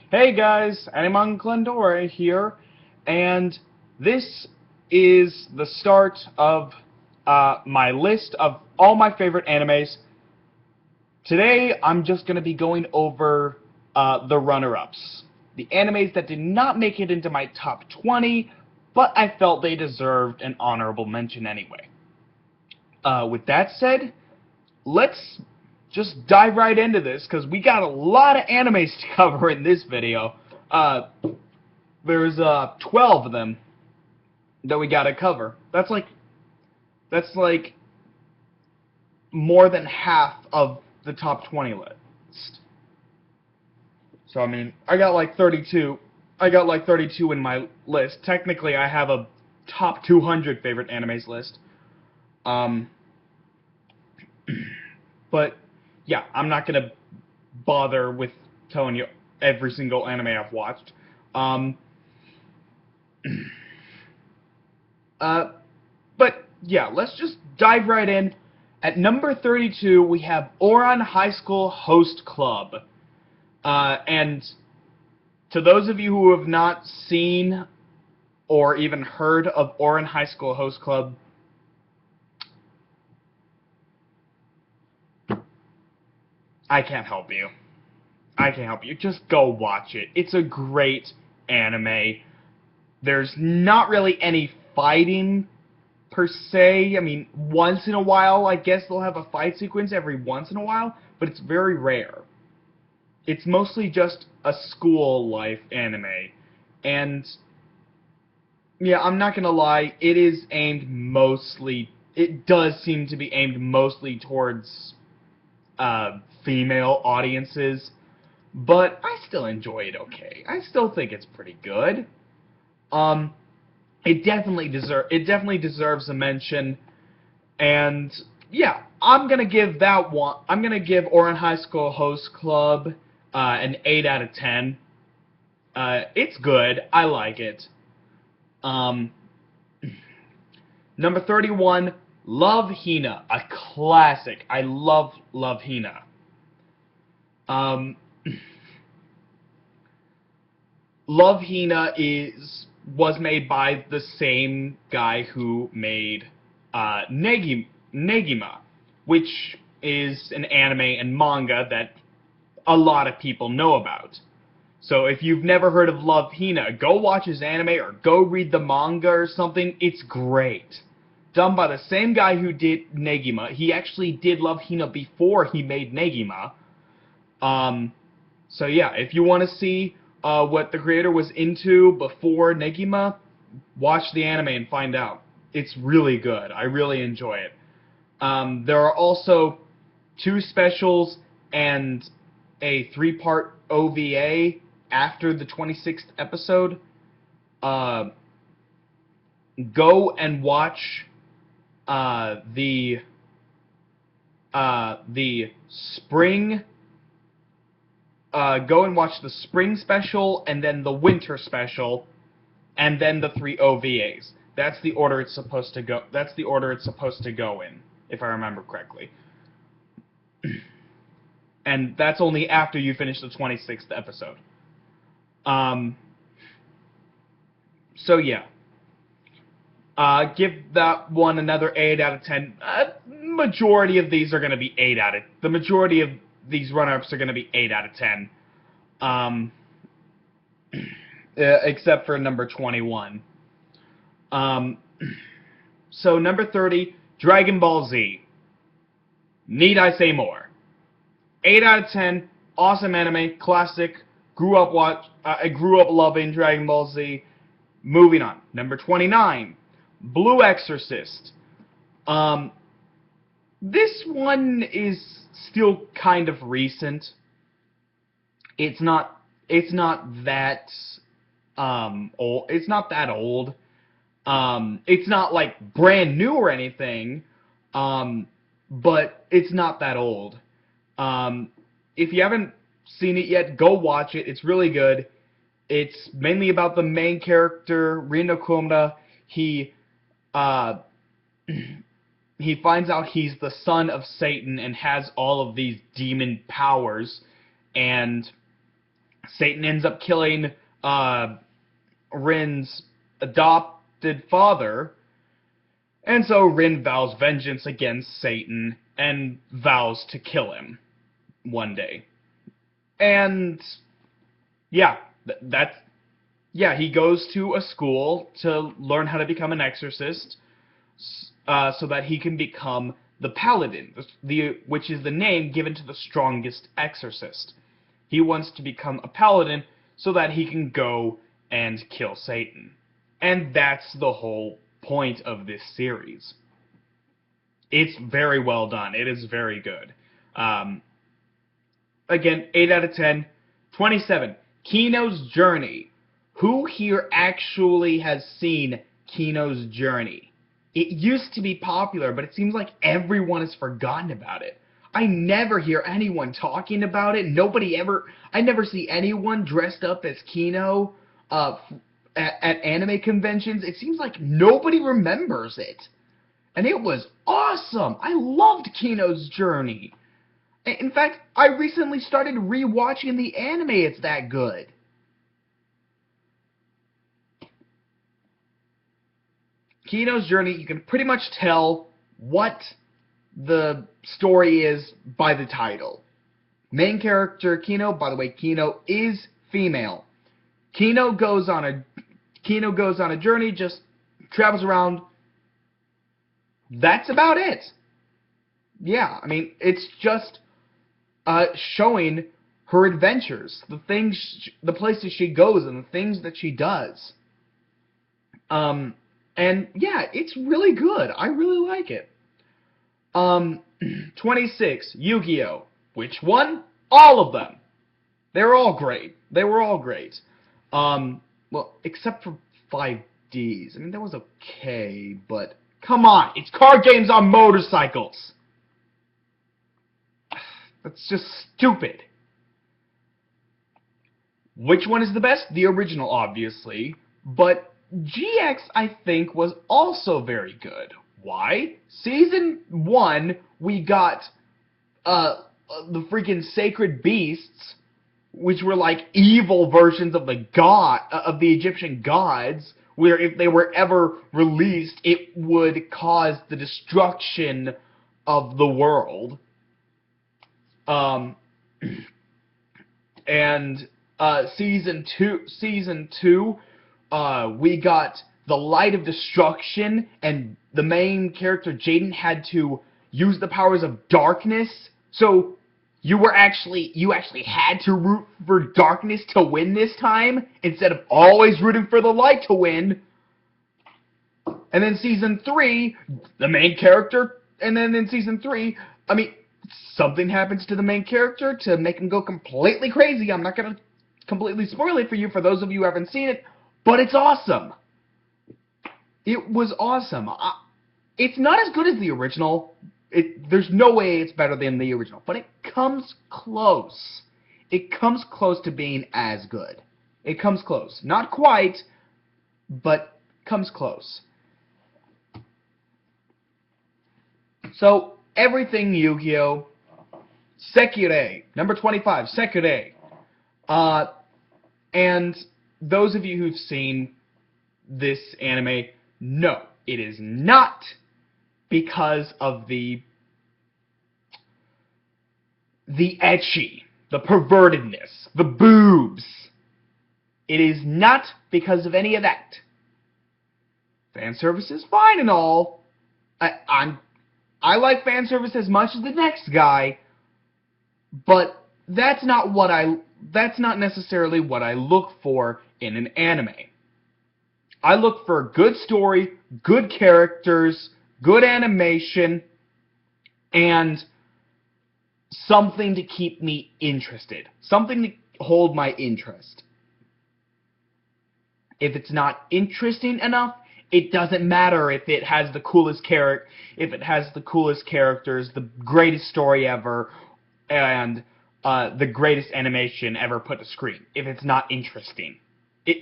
Hey guys, Animon Glendora here, and this is the start of my list of all my favorite animes. Today, I'm just going to be going over the runner-ups, the animes that did not make it into my top 20, but I felt they deserved an honorable mention anyway. With that said, let's just dive right into this, because we got a lot of animes to cover in this video. There's 12 of them that we gotta cover. That's like more than half of the top 20 list. So I mean, I got like 32. I got like 32 in my list. Technically, I have a top 200 favorite animes list. Um, but yeah, I'm not gonna bother with telling you every single anime I've watched. Um, but yeah, let's just dive right in. At number 32, we have Ouran High School Host Club. And to those of you who have not seen or even heard of Ouran High School Host Club, I can't help you. I can't help you. Just go watch it. It's a great anime. There's not really any fighting per se. I mean, once in a while, I guess they'll have a fight sequence every once in a while, but it's very rare. It's mostly just a school life anime. And yeah, I'm not gonna lie, it does seem to be aimed mostly towards female audiences, but I still enjoy it okay. I still think it's pretty good. Um, it definitely deserves a mention, and yeah, I'm gonna give Ouran High School Host Club an 8 out of 10. It's good. I like it. Um, Number 31, Love Hina, a classic. I love Love Hina. Um, Love Hina was made by the same guy who made Negima, which is an anime and manga that a lot of people know about. So if you've never heard of Love Hina, go watch his anime or go read the manga or something. It's great. Done by the same guy who did Negima. He actually did Love Hina before he made Negima. So yeah, if you want to see what the creator was into before Negima, watch the anime and find out. It's really good. I really enjoy it. There are also 2 specials and a 3-part OVA after the 26th episode. Go and watch the spring. Go and watch the spring special and then the winter special, and then the 3 OVAs. That's the order it's supposed to go. That's the order it's supposed to go in, if I remember correctly. And that's only after you finish the 26th episode. So yeah. Give that one another 8 out of 10. Majority of these are going to be 8 out of... The majority of these run-ups are going to be 8 out of 10. Except for number 21. So number 30, Dragon Ball Z. Need I say more? 8 out of 10. Awesome anime, classic. I grew up loving Dragon Ball Z. Moving on. Number 29, Blue Exorcist. This one is still kind of recent. It's not that old. It's not that old. It's not like brand new or anything. But it's not that old. If you haven't seen it yet, go watch it. It's really good. It's mainly about the main character, Rino Kumura. He finds out he's the son of Satan and has all of these demon powers, and Satan ends up killing Rin's adopted father, and so Rin vows vengeance against Satan and vows to kill him one day. And yeah, that's he goes to a school to learn how to become an exorcist, so that he can become the paladin, which is the name given to the strongest exorcist. He wants to become a paladin so that he can go and kill Satan. And that's the whole point of this series. It's very well done. It is very good. Again, 8 out of 10. 27. Kino's Journey. Who here actually has seen Kino's Journey? It used to be popular, but it seems like everyone has forgotten about it. I never hear anyone talking about it. I never see anyone dressed up as Kino at anime conventions. It seems like nobody remembers it. And it was awesome. I loved Kino's Journey. In fact, I recently started rewatching the anime. It's that good. Kino's Journey, you can pretty much tell what the story is by the title. Main character Kino, by the way, Kino is female. Kino goes on a journey, just travels around. That's about it. Yeah, I mean, it's just showing her adventures, the places she goes, and the things that she does. And yeah, it's really good. I really like it. 26, Yu-Gi-Oh! Which one? All of them. They were all great. Well, except for 5Ds. I mean, that was okay, but come on, it's card games on motorcycles. That's just stupid. Which one is the best? The original, obviously, but GX, I think, was also very good. Why? Season 1, we got the freaking Sacred Beasts, which were like evil versions of the Egyptian gods, where if they were ever released, it would cause the destruction of the world. And season two, we got the Light of Destruction, and the main character Jaden had to use the powers of darkness. So you actually had to root for darkness to win this time, instead of always rooting for the light to win. And then season 3, the main character, and then in season 3, I mean, something happens to the main character to make him go completely crazy. I'm not going to completely spoil it for you, for those of you who haven't seen it, but it's awesome. It was awesome. It's not as good as the original. There's no way it's better than the original, but it comes close. It comes close to being as good. It comes close. Not quite, but comes close. So, everything Yu-Gi-Oh! Sekirei, number 25, Sekirei. And those of you who've seen this anime, no, it is not because of the ecchi, the pervertedness, the boobs. It is not because of any of that. Fan service is fine and all. I like fan service as much as the next guy, but that's not necessarily what I look for in an anime. I look for a good story, good characters, good animation, and something to keep me interested. Something to hold my interest. If it's not interesting enough, it doesn't matter if it has the coolest characters, the greatest story ever, and the greatest animation ever put to screen. If it's not interesting,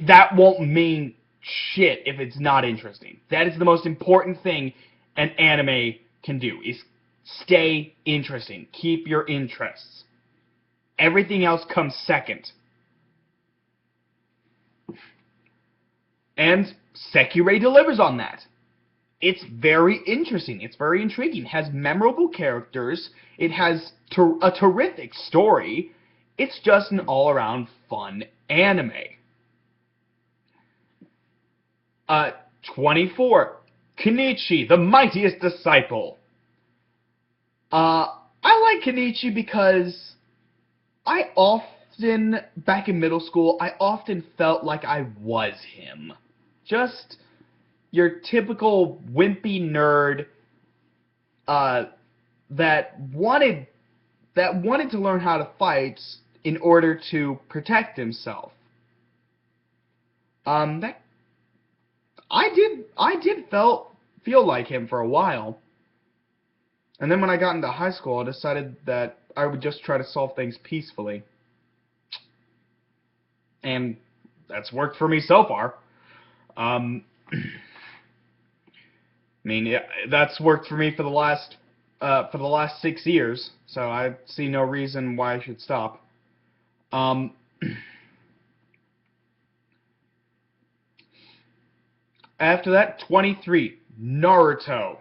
that won't mean shit if it's not interesting. That is the most important thing an anime can do, is stay interesting. Keep your interests. Everything else comes second. And Sekirei delivers on that. It's very interesting. It's very intriguing. It has memorable characters. It has a terrific story. It's just an all-around fun anime. 24. Kenichi, the Mightiest Disciple. I like Kenichi because back in middle school, I often felt like I was him. Just your typical wimpy nerd that wanted to learn how to fight in order to protect himself. That I did feel like him for a while. And then when I got into high school, I decided that I would just try to solve things peacefully. And that's worked for me so far. I mean, yeah, that's worked for me for the last 6 years, so I see no reason why I should stop. After that, 23, Naruto.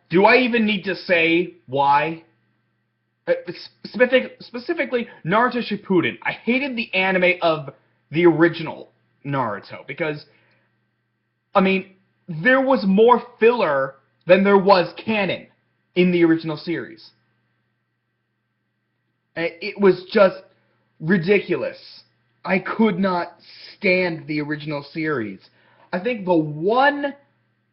Do I even need to say why? Specifically, Naruto Shippuden. I hated the anime of the original Naruto because, I mean, there was more filler than there was canon in the original series. It was just ridiculous. I could not stand the original series. I think the one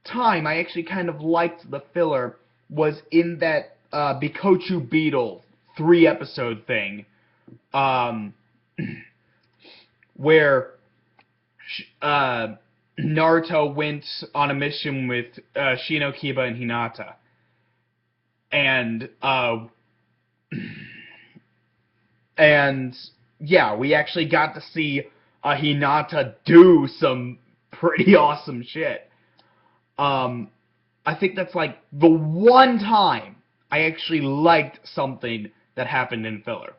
time I actually kind of liked the filler was in that Bikochu Beetle 3-episode thing, where Naruto went on a mission with Shino, Kiba, and Hinata. And yeah, we actually got to see Hinata do some pretty awesome shit. I think that's like the one time I actually liked something that happened in filler.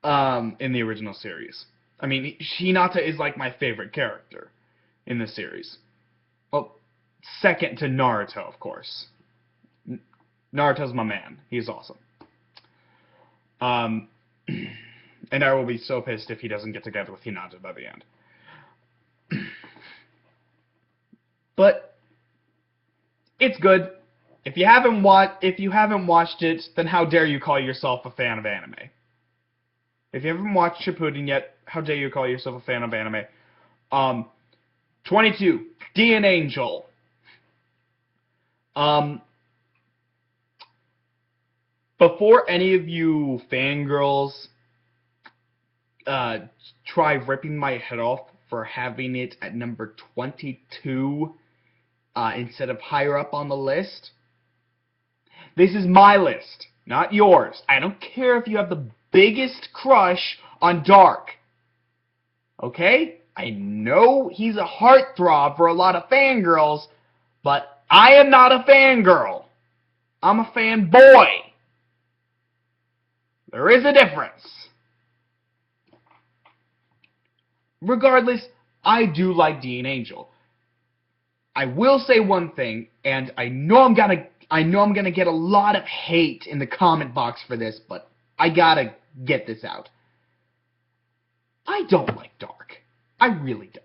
In the original series. I mean, Hinata is like my favorite character in the series. Well, second to Naruto, of course. Naruto's my man. He's awesome. And I will be so pissed if he doesn't get together with Hinata by the end. But it's good. If you haven't watched it, then how dare you call yourself a fan of anime? If you haven't watched Shippuden yet, how dare you call yourself a fan of anime? 22, Guardian Angel. Before any of you fangirls try ripping my head off for having it at number 22 instead of higher up on the list, this is my list, not yours. I don't care if you have the biggest crush on Dark. Okay? I know he's a heartthrob for a lot of fangirls, but I am not a fangirl. I'm a fanboy. There is a difference. Regardless, I do like Guardian Angel. I will say one thing, and I know I'm gonna get a lot of hate in the comment box for this, but I gotta get this out. I don't like Dark. I really don't.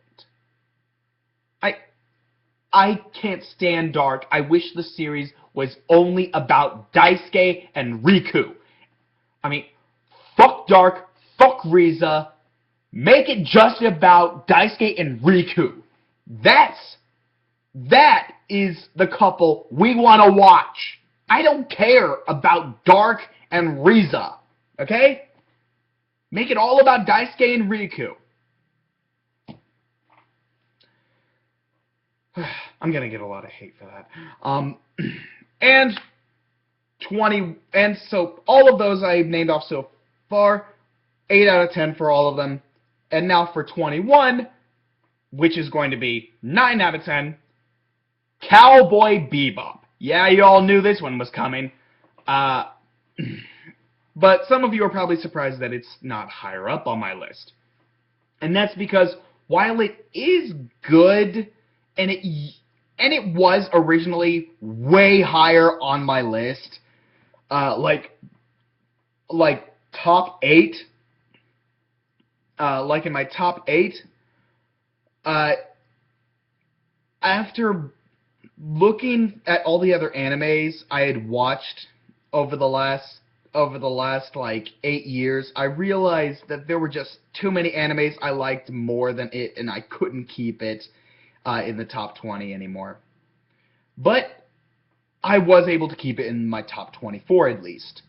I can't stand Dark. I wish the series was only about Daisuke and Riku. I mean, fuck Dark, fuck Riza. Make it just about Daisuke and Riku. That is the couple we want to watch. I don't care about Dark and Riza. Okay? Make it all about Daisuke and Riku. I'm gonna get a lot of hate for that. And so all of those I've named off so far, 8 out of 10 for all of them. And now for 21, which is going to be 9 out of 10, Cowboy Bebop. Yeah, you all knew this one was coming. But some of you are probably surprised that it's not higher up on my list. And that's because while it is good, and it was originally way higher on my list, like top 8, like in my top 8, after looking at all the other animes I had watched over the last like 8 years, I realized that there were just too many animes I liked more than it, and I couldn't keep it in the top 20 anymore. But I was able to keep it in my top 24 at least.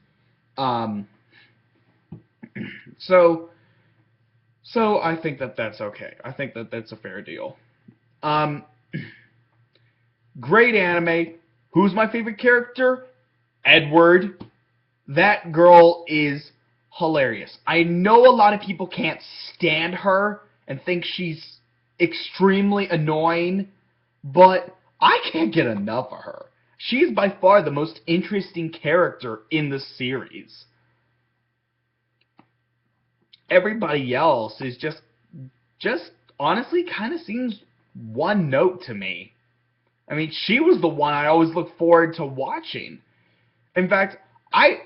So I think that that's okay. I think that that's a fair deal. Great anime. Who's my favorite character? Edward. That girl is hilarious. I know a lot of people can't stand her and think she's extremely annoying, but I can't get enough of her. She's by far the most interesting character in the series. Everybody else is just honestly kind of seems one note to me. I mean, she was the one I always looked forward to watching. In fact, I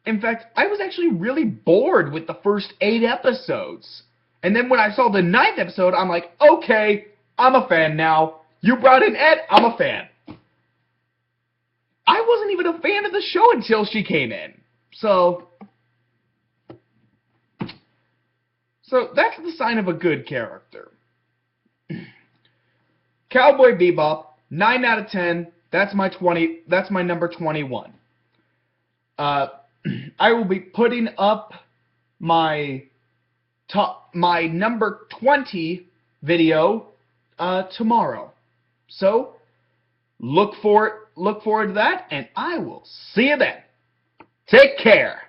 was actually really bored with the first 8 episodes. And then when I saw the 9th episode, I'm like, okay, I'm a fan now. You brought in Ed, I'm a fan. I wasn't even a fan of the show until she came in. So that's the sign of a good character. Cowboy Bebop, 9 out of 10. That's my number 21. I will be putting up my number 20 video tomorrow. So look forward to that, and I will see you then. Take care.